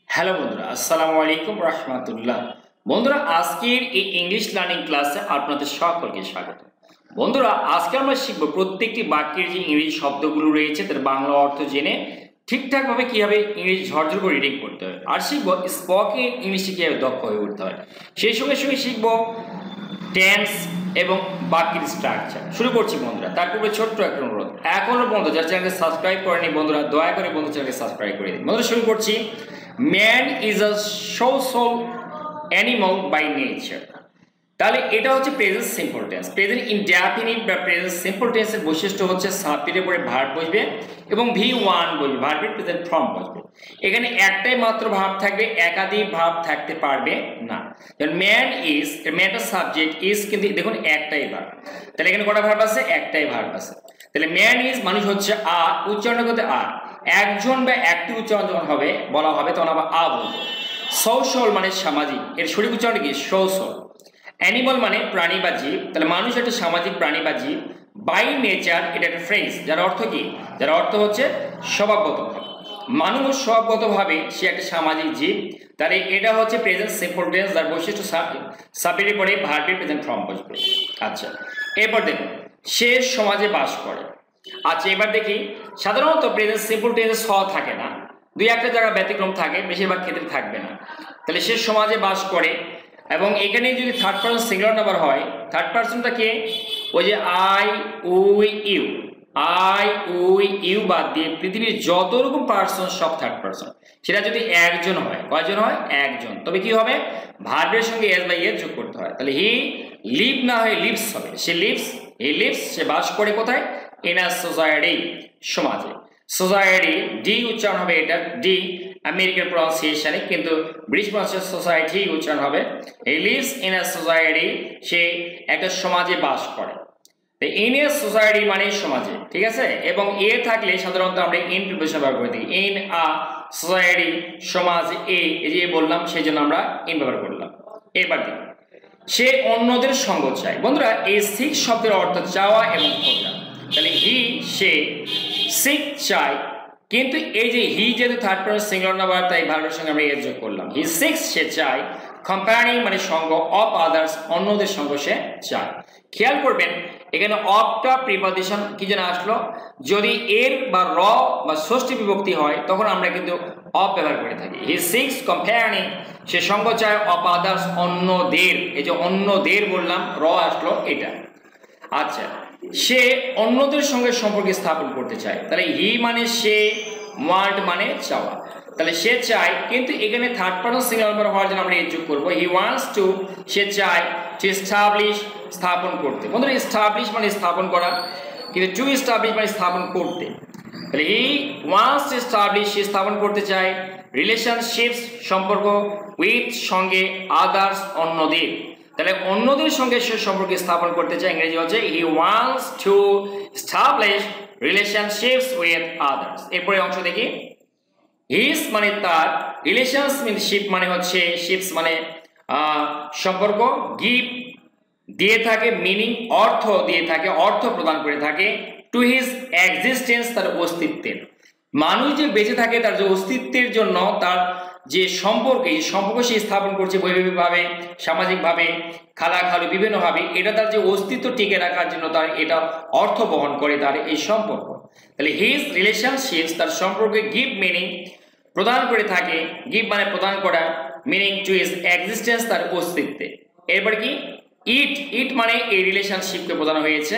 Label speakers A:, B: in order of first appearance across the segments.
A: Hello বন্ধুরা, আসসালামু আলাইকুম রহমতুল্লাহ। বন্ধুরা, আজকের এই ইংলিশ লার্নিং ক্লাসে আপনাদের সকলকে স্বাগত। বন্ধুরা, আজকে আমরা শিখব প্রত্যেকটি বাক্যের যে ইংরেজি শব্দগুলো রয়েছে তার বাংলা অর্থ জেনে ঠিকঠাকভাবে কীভাবে ইংরেজি ঝরঝর করে রিডিং করতে হয়, আর শিখব স্পোকেন ইংলিশে কীভাবে দক্ষ হয়ে উঠতে হয়। সেই সঙ্গে সঙ্গে শিখব টেন্স এবং বাক্যের স্ট্রাকচার। শুরু করছি বন্ধুরা, তার পূর্বে ছোট্ট একটা অনুরোধ, এখনও বন্ধু যারা চ্যানেলকে সাবস্ক্রাইব করেনি বন্ধুরা, দয়া করে বন্ধু চ্যানেলকে সাবস্ক্রাইব করে দিন। বন্ধুরা, শুরু করছি। Man is a social animal by nature. তাহলে এটা হচ্ছে present simple tense. Present indefinite বা প্রেজেন্ট সিম্পল টেন্সের বৈশিষ্ট্য হচ্ছে সাবজেক্টের পরে ভার্ব বসবে এবং V1 বসবে, ভার্বের প্রেজেন্ট ফর্ম বসবে। এখানে একটাই মাত্র ভার্ব থাকবে, একাধিক ভার্ব থাকতে পারবে না। যেমন ম্যান ইজ, ম্যানটা সাবজেক্ট, ইজ কিন্তু দেখুন একটাই ভার্ব। তাহলে এখানে কটা ভার্ব আছে? একটাই ভার্ব আছে। তাহলে ম্যান ইজ মানুষ হচ্ছে আ, উচ্চারণ করতে আ। একজন বা একটি উচ্চারণ যখন হবে বলা হবে তখন আবার আ বলবো। সোশ্যাল মানে সামাজিক, এর সঠিক উচ্চারণ কি? সোশ্যাল। অ্যানিমাল মানে প্রাণী বা জীব, তাহলে মানুষ একটা সামাজিক প্রাণী বা জীব। বাই নেচার এটা একটা ফ্রেজ, যার অর্থ কি? যার অর্থ হচ্ছে স্বভাবগতভাবে। মানুষ স্বভাবগতভাবে সে একটা সামাজিক জীব। তাহলে এটা হচ্ছে প্রেজেন্ট সিম্পল টেন্স, যার বৈশিষ্ট্য সাবজেক্টের পরে ভার্বের প্রেজেন্ট ফর্ম বসবে। আচ্ছা, এরপর দেখুন, সে সমাজে বাস করে। আচ্ছা, এবার দেখি, সাধারণত প্রেজেন্ট সিম্পল টেন্সে স থাকে না, দুই একটা জায়গা ব্যতিক্রম থাকে, বেশিরভাগ ক্ষেত্রে থাকবে না। তাহলে সে সমাজে বাস করে, এবং এখানে যদি থার্ড পারসন সিঙ্গুলার নাম্বার হয়, থার্ড পারসনটা কে? ওই যে I we you, I we you বাদ দিয়ে পৃথিবীর যত রকম পারসন সব থার্ড পারসন। সেটা যদি একজন হয়, কয়জন হয়? একজন। তবে কি হবে? ভার্বের সঙ্গে এস বাই এস যোগ করতে হয়। তাহলে হি লিভ না হয়ে লিভস হবে। সে লিভস, হি লিভস, সে বাস করে কোথায়? ইন আ সোসাইটি, সমাজে। সোসাইটি, ডি উচ্চারণ হবে, এটা ডি আমেরিকান প্রনাউন্সিয়েশনে, কিন্তু ব্রিটিশ প্রনাউন্সিয়েশন সোসাইটি উচ্চারণ হবে। He lives in a society, সে একটা সমাজে বাস করে। ইন এ সোসাইটি মানে সমাজে, ঠিক আছে? এবং এ থাকলে সাধারণত আমরা ইন প্রিপোজিশন ব্যবহার করে দিই। ইন আ সোসাইটি, সমাজ এ, এই যে বললাম সেই জন্য আমরা ইন ব্যবহার করলাম। এবার দেখুন, সে অন্যদের সঙ্গ চায়। বন্ধুরা, এই সিক শব্দের অর্থ চাওয়া এবং খোঁজা। তাহলে হি, সে, সিক চায়, কিন্তু এই যে হি যেহেতু থার্ড পারসন সিঙ্গুলার নাম্বার, তাই ভার্বের সঙ্গে আমরা এস যোগ করলাম। হি সিক্স, সে চায়, কম্পানি মানে সঙ্গ, অফ আদার্স অন্যদের সঙ্গ সে চায়। খেয়াল করবেন এখানে অফটা প্রিপজিশন কি যেন আসলো, যদি এর বা র বা ষষ্ঠী বিভক্তি হয় তখন আমরা কিন্তু অফ ব্যবহার করে থাকি। হি সিক্স কম্পানি, সে সঙ্গ চায়, অফ আদার্স অন্যদের, এই যে অন্যদের বললাম, র আসলো এটা। আচ্ছা, সে অন্যদের সঙ্গে সম্পর্ক স্থাপন করতে চায়। তাহলে হি মানে সে, ওয়ান্ট মানে চাওয়া। তাহলে সে চায়, কিন্তু এখানে থার্ড পারসন সিঙ্গুলার নাম্বার হওয়ার জন্য আমরা এর যোগ করবো। হি ওয়ান্টস টু, সে চায়, টু এস্টাবলিশ স্থাপন করতে। বন্ধুরা, এস্টাবলিশ মানে স্থাপন করা, কিন্তু টু এস্টাবলিশ মানে স্থাপন করতে। তাহলে হি ওয়ান্টস টু এস্টাবলিশ, সে স্থাপন করতে চায়, রিলেশনশিপস সম্পর্ক, উইথ সঙ্গে, আদার্স অন্যদের। তাহলে অন্যদের সঙ্গে সে সম্পর্ক স্থাপন করতে চায়, ইংরেজি হচ্ছে he wants to establish relationships with others. এরপরে অংশ দেখি, হিস মানে তার, রিলেশনশিপ মানে হচ্ছে, শিপস মানে সম্পর্ক, গিভ দিয়ে থাকে, মিনিং অর্থ দিয়ে থাকে, অর্থ প্রদান করে থাকে, টু হিজ এক্সিস্টেন্স তার অস্তিত্বের। মানুষ যে বেঁচে থাকে তার যে অস্তিত্বের জন্য তার যে সম্পর্ক, এই সম্পর্ক সে স্থাপন করছে বৈবাহিকভাবে, সামাজিকভাবে, খালাখালু বিভিন্নভাবে, এটা তার যে অস্তিত্ব টিকে রাখার জন্য তার এটা অর্থ বহন করে, তার এই সম্পর্ক। তাহলে হিজ রিলেশনশিপস, তার সম্পর্কে গিভ মিনিং প্রদান করে থাকে, গিভ মানে প্রদান করা, মিনিং টু হিজ এক্সিস্টেন্স তার অস্তিত্বে। এরপর কি? ইট, ইট মানে এই রিলেশনশিপকে বোঝানো হয়েছে।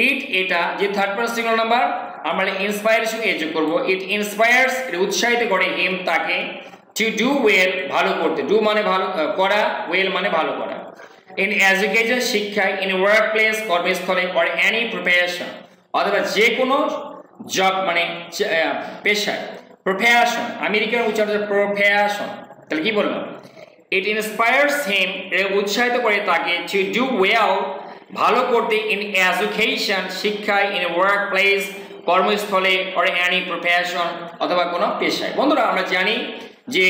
A: ইট এটা যে থার্ড পারসন সিঙ্গুলার নাম্বার, আমরা ইন্সপায়ার সঙ্গে যোগ করবো। ইট ইন্সপায়ার্স, উৎসাহিত করে, হিম তাকে, টু ডু ওয়েল ভালো করতে, ডু মানে ভালো করা, ওয়েল মানে ভালো করা। ইন এডুকেশন শিক্ষায়, ইন ওয়ার্ক প্লেস কর্মস্থলে, অর এনি প্রফেশন অথবা যে কোনো জব মানে পেশায়। প্রফেশন আমেরিকান উচ্চারণ প্রফেশন। তাহলে কি বললাম? ইট ইন্সপায়ার্স হিম, উৎসাহিত করে তাকে, টু ডু ওয়েল ভালো করতে, ইন এডুকেশন শিক্ষায়, ইন ওয়ার্ক প্লেস কর্মস্থলে, অর এনি প্রফেশন অথবা কোনো পেশায়। বন্ধুরা, আমরা জানি যে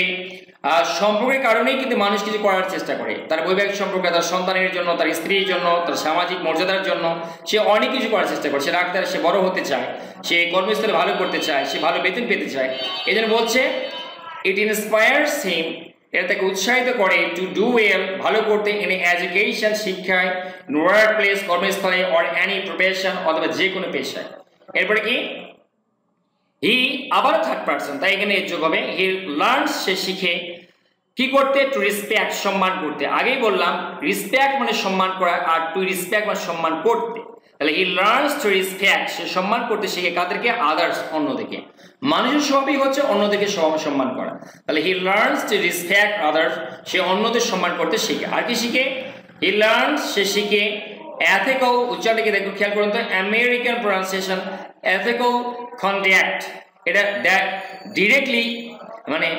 A: সম্পর্কের কারণেই কিন্তু মানুষ কিছু করার চেষ্টা করে, তার বৈবাহিক সম্পর্কে, তার সন্তানের জন্য, তার স্ত্রীর জন্য, তার সামাজিক মর্যাদার জন্য সে অনেক কিছু করার চেষ্টা করে। সে ডাক্তার, সে বড় হতে চায়, সে কর্মস্থলে ভালো করতে চায়, সে ভালো বেতন পেতে চায়। এই জন্য বলছে ইট ইন্সপায়ার্স হিম, এটা তাকে উৎসাহিত করে টু ডু ওয়েল, ভালো করতে, ইন এডুকেশন, শিক্ষায়, ইন ওয়ার্ক প্লেস, কর্মস্থলে, অর এনি প্রফেশন, অথবা যে কোনো পেশায়। এরপরে কি হি আবার থার্ড পারসন, তাই এখানে এর যোগ হবে হি লার্নস, সে শিখে কি করতে, টু রেসপেক্ট, সম্মান করতে। আগেই বললাম রেসপেক্ট মানে সম্মান করা, আর টু রেসপেক্ট মানে সম্মান করতে। তাহলে হি লার্নস টু রেসপেক্ট, সে সম্মান করতে শিখে কাদেরকে, আদার্স, অন্যদিকে। মানুষের স্বভাবই হচ্ছে অন্যদিকে সম্মান করা। তাহলে he learns to respect others, সে অন্যদের সম্মান করতে শিখে। আর কি শিখে, হি লার্নস, সে শিখে এথিক্যাল, উচ্চারণকে দেখো খেয়াল করুন তো, আমেরিকান প্রনাউন্সিয়েশন এথিক্যাল কন্ডাক্ট, এটা ডিরেক্টলি মানে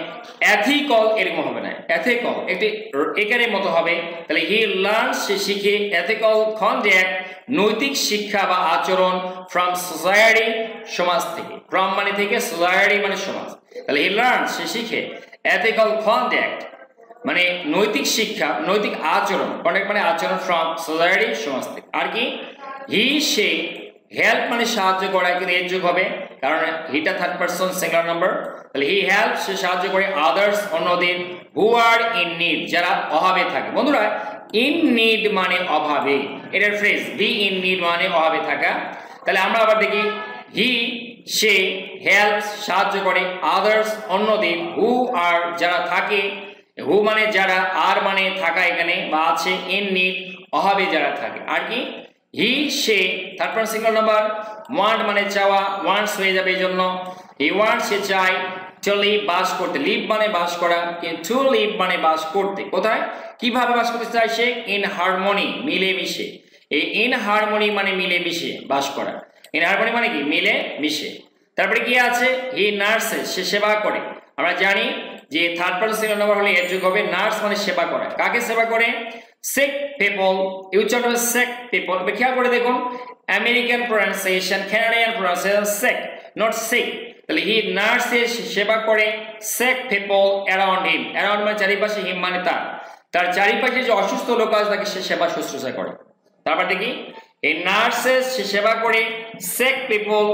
A: এথিক্যাল এরকম হবে না, এথিক্যাল একটি একারের মতো হবে। তাহলে হি লার্নস, সে শিখে এথিক্যাল কন্ডাক্ট, নৈতিক শিক্ষা বা আচরণ, ফ্রম সোসাইটি, সমাজ থেকে। ফ্রম মানে থেকে, সোসাইটি মানে সমাজ। তাহলে হি লার্নস, সে শিখে এথিক্যাল কন্ডাক্ট মানে নৈতিক শিক্ষা, নৈতিক আচরণ, কন্ডাক্ট মানে আচরণ, ফ্রম সোসাইটি, সমাজ থেকে। আর কি হি, সে, হেল্প মানে সাহায্য করা, কিন্তু এর যোগ হবে কারণ হিটা থার্ড পারসন সিঙ্গুলার নাম্বার। তাহলে হি হেল্প, সে সাহায্য করে, আদার্স, অন্যদের, হু আর ইন নিড, যারা অভাবে থাকে। বন্ধুরা ইন নিড মানে অভাবে, এটার ফ্রেজ বি ইন নিড মানে অভাবে থাকা। তাহলে আমরা আবার দেখি হি, সে, হেল্প, সাহায্য করে, আদার্স, অন্যদের, হু আর, যারা থাকে, হু মানে যারা, আর মানে থাকা এখানে বা আছে, ইন নিড অভাবে যারা থাকে। আর কি হি, সে, third person singular number, want মানে চাওয়া, ওয়ান্টস হয়ে যাবে এই জন্য, হি ওয়ান্ট, সে চায়, টু লিভ বাস করতে, লিভ মানে বাস করা, টু লিভ মানে বাস করতে। কোথায়, কিভাবে বাস করতে চায় সে, ইন হারমোনি, মিলে মিশে। এই ইন হারমোনি মানে মিলে মিশে বাস করা, ইন হারমোনি মানে কি মিলে মিশে। তারপরে কি আছে, হি নার্সেস, সে সেবা করে। আমরা জানি যে থার্ড পারসন সিঙ্গুলার নাম্বার হলে এর যোগ হবে নার্স মানে সেবা করা। কাকে সেবা করে, sick people, এই উচ্চারণ হবে sick people। খেয়াল করে দেখুন American pronunciation, Canadian pronunciation sick, not sick। তাহলে হি নার্সেস, সেবা করে, sick people around him, around মানে চারিপাশে, হিম মানে তার চারিপাশে যে অসুস্থ লোক আছে তাকে সে সেবা শুশ্রূষা করে। তারপর দেখি এই নার্সেস, সে সেবা করে, sick people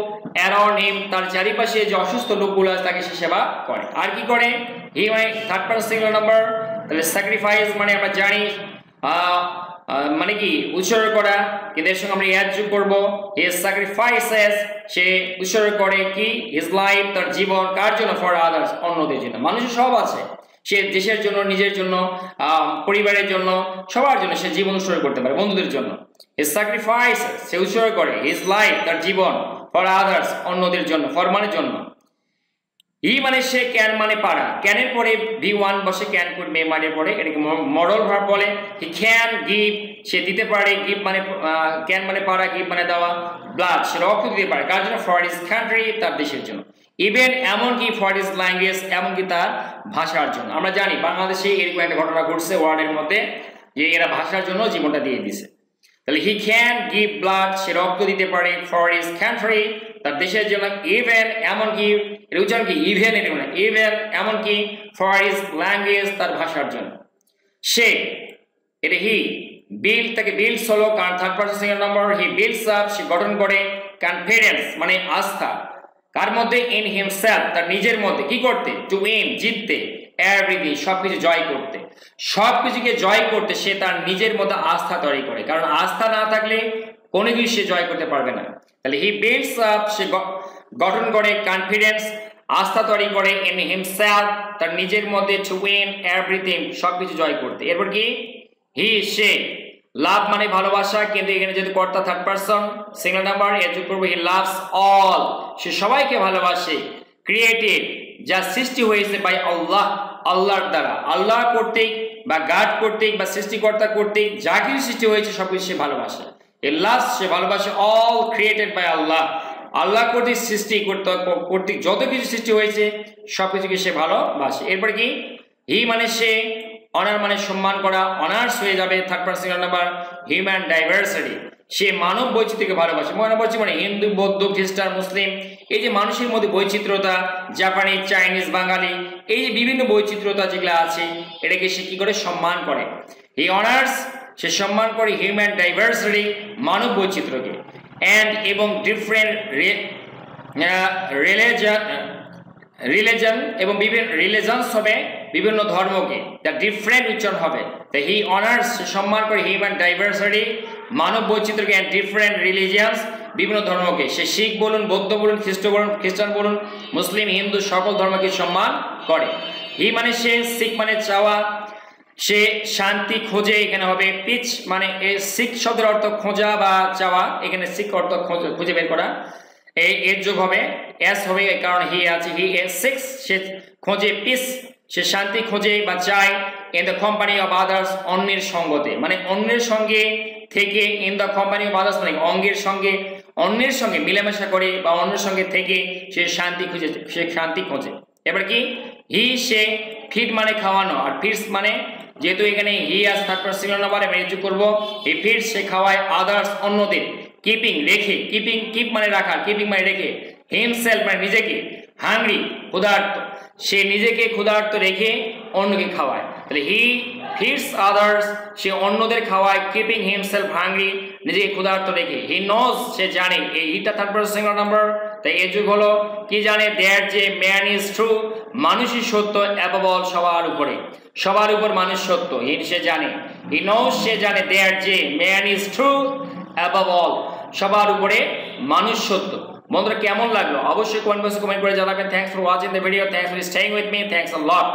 A: around him, তার চারিপাশে যে অসুস্থ লোকগুলো আছে তাকে সে সেবা করে। আর কি করে, হি মানে থার্ড পারসন সিঙ্গুলার নাম্বার। তাহলে স্যাক্রিফাইস মানে আমরা জানি মানে কি উৎসর্গ করা, কিন্তু এর সঙ্গে আমরা অ্যাড যোগ করবো, হি স্যাক্রিফাইসেস, সে উৎসর্গ করে কি, হিজ লাইফ, তার জীবন, কার জন্য, ফর আদার্স, অন্যদের জন্য। মানুষের সব আছে, সে দেশের জন্য, নিজের জন্য, পরিবারের জন্য, সবার জন্য সে জীবন উৎসর্গ করতে পারে, বন্ধুদের জন্য। হি স্যাক্রিফাইসেস, সে উৎসর্গ করে, হিজ লাইফ, তার জীবন, ফর আদার্স, অন্যদের জন্য, ফর মানে জন্য। হি মানে সে, ক্যান মানে পারা, ক্যানের পরে ভি1 বসে, ক্যান কুড মে মানে পরে, এটাকে মডেল ভার্ব বলে। হি ক্যান গিভ, সে দিতে পারে, গিভ মানে ক্যান মানে পারা, গিভ মানে দেওয়া, ব্লাড, সে রক্ত দিতে পারে, কার জন্য, ফর হিজ কান্ট্রি, তার দেশের জন্য। ইভেন এমনকি, ফর হিজ ল্যাঙ্গুয়েজ, এমনকি তার ভাষার জন্য। আমরা জানি বাংলাদেশে এরকম একটা ঘটনা ঘটছে ওয়ার্ল্ডের মধ্যে, যে এরা ভাষার জন্য জীবনটা দিয়ে দিছে। তাহলে হি ক্যান গিভ ব্লাড, সে রক্ত দিতে পারে, ফর হিজ কান্ট্রি, তার দেশের জন্য। ইভেন এমনকি, এর উচ্চারণ কি, ইভেন, এটা মানে ইভেন এমনকি, ফর হিজ ল্যাঙ্গুয়েজ, তার ভাষার জন্য। সে, এটা হি, বিল্ড, তাকে বিল্ডস হলো, কারণ থার্ড পারসন সিঙ্গুলার নাম্বার, হি বিল্ডস আপ, সে গঠন করে, কনফিডেন্স মানে আস্থা, কার মধ্যে, ইন হিমসেলফ, তার নিজের মধ্যে, কি করতে, টু উইন, জিততে, এভরিথিং, সবকিছু জয় করতে, সবকিছুকে জয় করতে সে তার নিজের মধ্যে আস্থা তৈরি করে, কারণ আস্থা না থাকলে কোনো কিছু সে জয় করতে পারবে না। তাহলে হি বিল্ডস আপ, সে গঠন করে, কনফিডেন্স, আস্থা তৈরি করে, ইন হিমসেলফ, তার নিজের মধ্যে, টু উইন এভরিথিং, সবকিছু জয় করতে। এরপর কি হি, সে, লাভ মানে ভালোবাসা, কিন্তু এখানে যেহেতু কর্তা থার্ড পারসন সিঙ্গুলার নাম্বার, এর যোগ করবো হি লাভস অল, সে সবাইকে ভালোবাসে, ক্রিয়েটেড, যা সৃষ্টি হয়েছে বাই আল্লাহ, আল্লাহর দ্বারা, আল্লাহ কর্তৃক বা গাড কর্তৃক বা সৃষ্টিকর্তা কর্তৃক যা কিছু সৃষ্টি হয়েছে সবকিছু সে ভালোবাসে। হি লাভস, সে ভালোবাসে, অল ক্রিয়েটেড বাই আল্লাহ, আল্লাহ কর্তৃক সৃষ্টি কর্তৃক যত কিছু সৃষ্টি হয়েছে সবকিছুকে সে ভালোবাসে। এরপর কি হি মানে সে, অনার মানে সম্মান করা, অনার্স হয়ে যাবে third person singular number, human diversity, সে মানব বৈচিত্র্যকে ভালোবাসে। মানব বৈচিত্র্য মানে হিন্দু, বৌদ্ধ, খ্রিস্টান, মুসলিম, এই যে মানুষের মধ্যে বৈচিত্র্যতা, জাপানি, চাইনিজ, বাঙালি, এই যে বিভিন্ন বৈচিত্র্যতা যেগুলো আছে এটাকে সে কি করে, সম্মান করে। হি অনার্স, সে সম্মান করে, হিউম্যান ডাইভার্সিটি, মানব বৈচিত্র্যকে, অ্যান্ড এবং ডিফারেন্ট রিলিজিয়ন রিলিজন এবং বিভিন্ন রিলিজনস হবে বিভিন্ন ধর্মকে, দ্য ডিফারেন্ট উচ্চারণ হবে। তো হি অনার্স সম্মান করে হিউম্যান ডাইভার্সিটি মানব বৈচিত্র্যকে অ্যান্ড ডিফারেন্ট রিলিজিয়ান্স বিভিন্ন ধর্মকে, সে শিখ বলুন, বৌদ্ধ বলুন, খ্রিস্টান বলুন, মুসলিম, হিন্দু সকল ধর্মকে সম্মান করে। হি মানে সে, সিখ মানে চাওয়া, সে শান্তি খোঁজে, এখানে হবে পিচ মানে সিখ শব্দের অর্থ খোঁজা বা চাওয়া, এখানে সিখ অর্থ খুঁজে বের করা, এর যোগ হবে এস হবে কারণ হি আছে, হি সিক্স সে খোঁজে, পিস সে শান্তি খোঁজে বা চায়, in the company of others অন্যের সঙ্গতে মানে অন্যের সঙ্গে থেকে, in the company of others মানে অন্যের সঙ্গে মিলেমিশা করে বা অন্যের সঙ্গে থেকে সে শান্তি খোঁজে। এবার কি হি সে, ফিড মানে খাওয়ানো, আর ফিডস মানে যেহেতু এখানে হি আস থার্ড পারসন সিঙ্গুলার নাম্বার আমি যোগ করব, হি ফিডস সে খাওয়ায়, আদার্স অন্যদের, কিপিং রেখে, কিপ মানে রাখা, কিপিং মানে রেখে, হিমসেলফ মানে নিজেকে, হাংরি ক্ষুধার্ত সে নিজেকে ক্ষুধার্ত রেখে অন্যকে খাওয়ায়। তাহলে হি ফিডস আদার্স সে অন্যদের খাওয়ায়, কিপিং হিমসেলফ হাংরি নিজেকে ক্ষুধার্ত রেখে, হি নোজ সে জানে, এই হিটা থার্ড পারসন সিঙ্গুলার নাম্বার তাই এর যুগ হলো কি জানে, দ্যাট যে ম্যান ইজ ট্রু মানুষই সত্য, অ্যাবভ অল সবার উপর মানুষ সত্য, হি সে জানে, হি নোজ সে জানে, দ্যাট যে man is true above all সবার উপরে মানুষ সত্য। বন্ধুরা কেমন লাগলো অবশ্যই কমেন্ট বক্সে কমেন্ট করে জানাবেন। Thanks for watching the video, thanks for staying with me, thanks a lot.